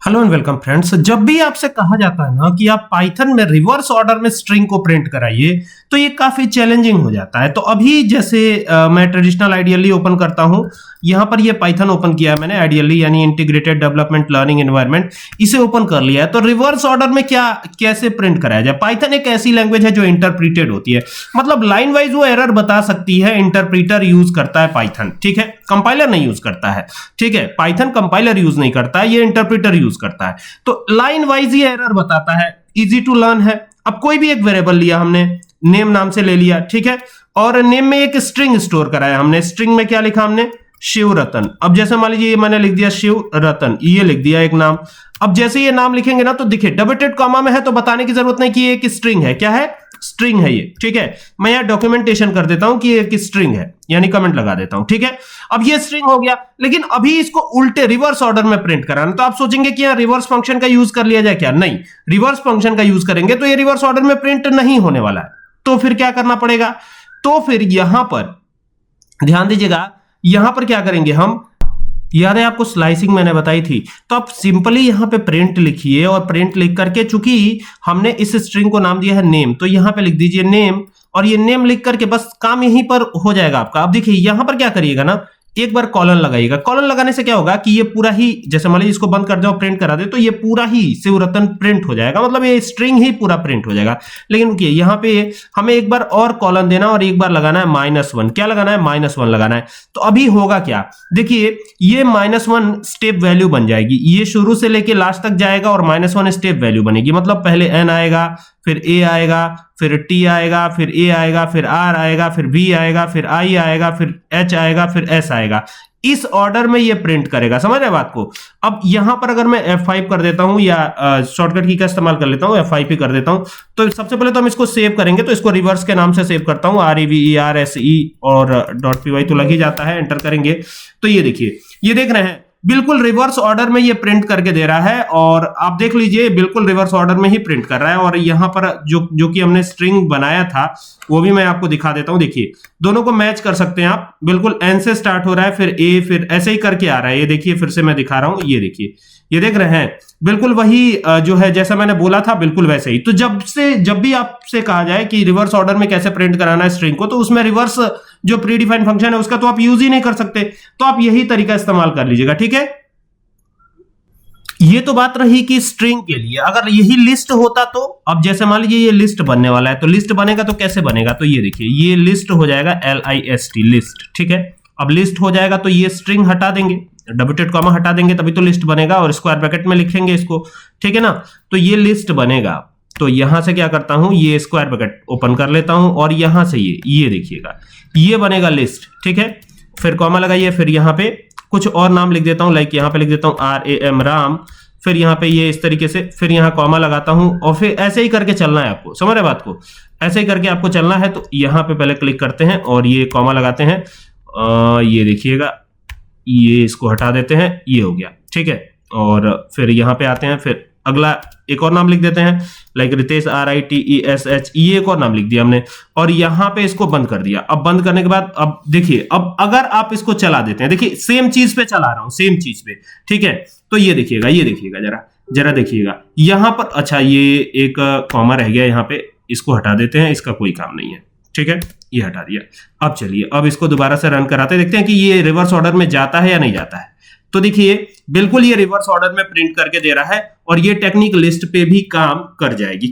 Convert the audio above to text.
Hello and welcome friends. जब भी आपसे कहा जाता है ना कि आप पाइथन में रिवर्स ऑर्डर में स्ट्रिंग को प्रिंट कराइए तो ये काफी चैलेंजिंग हो जाता है। तो अभी जैसे मैं ट्रेडिशनल आइडियली ओपन करता हूं, यहां पर ये पाइथन ओपन किया है मैंने आइडियली यानी इंटीग्रेटेड डेवलपमेंट लर्निंग एनवायरनमेंट, इसे ओपन कर लिया है। तो रिवर्स ऑर्डर में क्या कैसे प्रिंट कराया जाए? पाइथन एक ऐसी लैंग्वेज है जो इंटरप्रीटेड होती है, मतलब लाइन वाइज वो एरर बता सकती है। इंटरप्रीटर यूज करता है पाइथन, ठीक है, कंपाइलर नहीं यूज करता है, ठीक है। पाइथन कंपाइलर यूज नहीं करता है, ये इंटरप्रीटर यूज करता है। तो लाइन वाइज ये एरर बताता है, इजी टू लर्न है। अब कोई भी एक वेरिएबल लिया हमने, नेम नाम से ले लिया, ठीक है, और नेम में एक स्ट्रिंग स्टोर कराया हमने। स्ट्रिंग में क्या लिखा हमने? शिव रतन। अब जैसे मान लीजिए मैंने लिख दिया शिव रतन, ये लिख दिया एक नाम। अब जैसे ये नाम लिखेंगे ना तो देखिए डबल कॉमा में है तो बताने की जरूरत नहीं कि ये एक स्ट्रिंग है। क्या है? स्ट्रिंग है ये, ठीक है। मैं यहां डॉक्यूमेंटेशन कर देता हूं कि ये एक स्ट्रिंग है, यानी कमेंट लगा देता हूं, ठीक है। अब ये स्ट्रिंग हो गया, लेकिन अभी इसको उल्टे रिवर्स ऑर्डर में प्रिंट कराना। तो आप सोचेंगे कि यहां रिवर्स फंक्शन का यूज कर लिया जाए क्या? नहीं, रिवर्स फंक्शन का यूज करेंगे तो ये रिवर्स ऑर्डर में प्रिंट नहीं होने वाला है। तो फिर क्या करना पड़ेगा? तो फिर यहां पर ध्यान दीजिएगा, यहां पर क्या करेंगे हम, याद है आपको स्लाइसिंग मैंने बताई थी। तो आप सिंपली यहां पे प्रिंट लिखिए और प्रिंट लिख करके, चूंकि हमने इस स्ट्रिंग को नाम दिया है नेम, तो यहां पे लिख दीजिए नेम, और ये नेम लिख करके बस काम यहीं पर हो जाएगा आपका। अब देखिए यहां पर क्या करिएगा ना, एक बार कॉलन लगाइएगा। कॉलन लगाने से क्या होगा कि ये पूरा ही, जैसे मान लीजिए इसको बंद कर दे और प्रिंट करा दे, तो ये पूरा ही शिवरतन प्रिंट हो जाएगा, मतलब ये स्ट्रिंग ही पूरा प्रिंट हो जाएगा। लेकिन रुकिए, यहाँ पे हमें एक बार और कॉलन देना और एक बार लगाना है -1। क्या लगाना है? -1 लगाना है। तो अभी होगा क्या, देखिए ये -1 स्टेप वैल्यू बन जाएगी। ये शुरू से लेके लास्ट तक जाएगा और -1 स्टेप वैल्यू बनेगी। मतलब पहले n आएगा, फिर a आएगा, फिर t आएगा, फिर a आएगा, फिर r आएगा, फिर v आएगा, फिर i आएगा, फिर h आएगा, फिर s आएगा। इस ऑर्डर में ये प्रिंट करेगा। समझ रहे बात को? अब यहां पर अगर मैं F5 कर देता हूं या शॉर्टकट की का इस्तेमाल कर लेता हूं, F5 पे कर देता हूं, तो सबसे पहले तो हम इसको सेव करेंगे। तो इसको रिवर्स के नाम से सेव करता हूं, REVERSE, और .py तो लग ही जाता है, एंटर करेंगे तो ये देखिए, ये देख रहे हैं बिल्कुल रिवर्स ऑर्डर में ये प्रिंट करके दे रहा है। और आप देख लीजिए बिल्कुल रिवर्स ऑर्डर में ही प्रिंट कर रहा है। और यहां पर जो कि हमने स्ट्रिंग बनाया था वो भी मैं आपको दिखा देता हूं। देखिए दोनों को मैच कर सकते हैं आप, बिल्कुल n से स्टार्ट हो रहा है, फिर a, फिर ऐसे ही करके आ रहा है। ये देखिए फिर से मैं दिखा रहा हूं, ये देखिए, ये देख रहे हैं बिल्कुल वही जो है जैसा मैंने बोला था बिल्कुल वैसे ही। तो जब भी आपसे कहा जाए कि रिवर्स ऑर्डर में कैसे प्रिंट कराना है स्ट्रिंग को, तो उसमें रिवर्स जो प्री डिफाइंड फंक्शन है उसका तो आप यूज ही नहीं कर सकते। तो आप यही तरीका इस्तेमाल कर लीजिएगा, ठीक है। ये तो बात रही कि स्ट्रिंग के लिए। अगर यही लिस्ट होता तो, अब जैसे मान लीजिए ये लिस्ट बनने वाला है, तो लिस्ट बनेगा तो कैसे बनेगा? तो ये देखिए ये लिस्ट हो जाएगा LIST, लिस्ट, ठीक है। अब लिस्ट हो जाएगा तो ये स्ट्रिंग हटा देंगे, डबल कॉमा हटा देंगे, तभी तो लिस्ट बनेगा, और स्क्वायर ब्रैकेट में लिखेंगे इसको, ठीक है ना। तो ये लिस्ट बनेगा। तो यहां से क्या करता हूं, ये स्क्वायर ब्रैकेट ओपन कर लेता हूं और यहां से ये देखिएगा ये बनेगा लिस्ट, ठीक है। फिर कॉमा लगाइए, फिर यहां पे कुछ और नाम लिख देता हूं, लाइक यहां पे लिख देता हूं RAM राम, फिर यहां पे ये इस तरीके से, फिर यहां कॉमा लगाता हूं, और फिर ऐसे ही करके चलना है आपको। समझ रहे बात को? ऐसे ही करके आपको चलना है। तो यहां पे पहले क्लिक करते हैं और ये कॉमा लगाते हैं, ये देखिएगा, ये इसको हटा देते हैं, ये हो गया, ठीक है। और फिर यहां पे आते हैं, फिर अगला एक और नाम लिख देते हैं, लाइक रितेश RITESH, ये एक और नाम लिख दिया हमने, और यहां पे इसको बंद कर दिया। अब बंद करने के बाद अब देखिए, अब अगर आप इसको चला देते हैं, देखिए सेम चीज पे चला रहा हूं, सेम चीज पे, ठीक है। तो ये देखिएगा, जरा देखिएगा यहां पर, अच्छा ये एक कॉमा रह गया यहां पे, इसको हटा देते हैं, इसका कोई काम नहीं है, ठीक है, ये हटा दिया। अब चलिए, अब इसको दोबारा से रन कराते देखते हैं कि ये रिवर्स ऑर्डर में जाता है या नहीं जाता है। तो देखिए बिल्कुल ये रिवर्स ऑर्डर में प्रिंट करके दे रहा है, और ये टेक्निक लिस्ट पे भी काम कर जाएगी।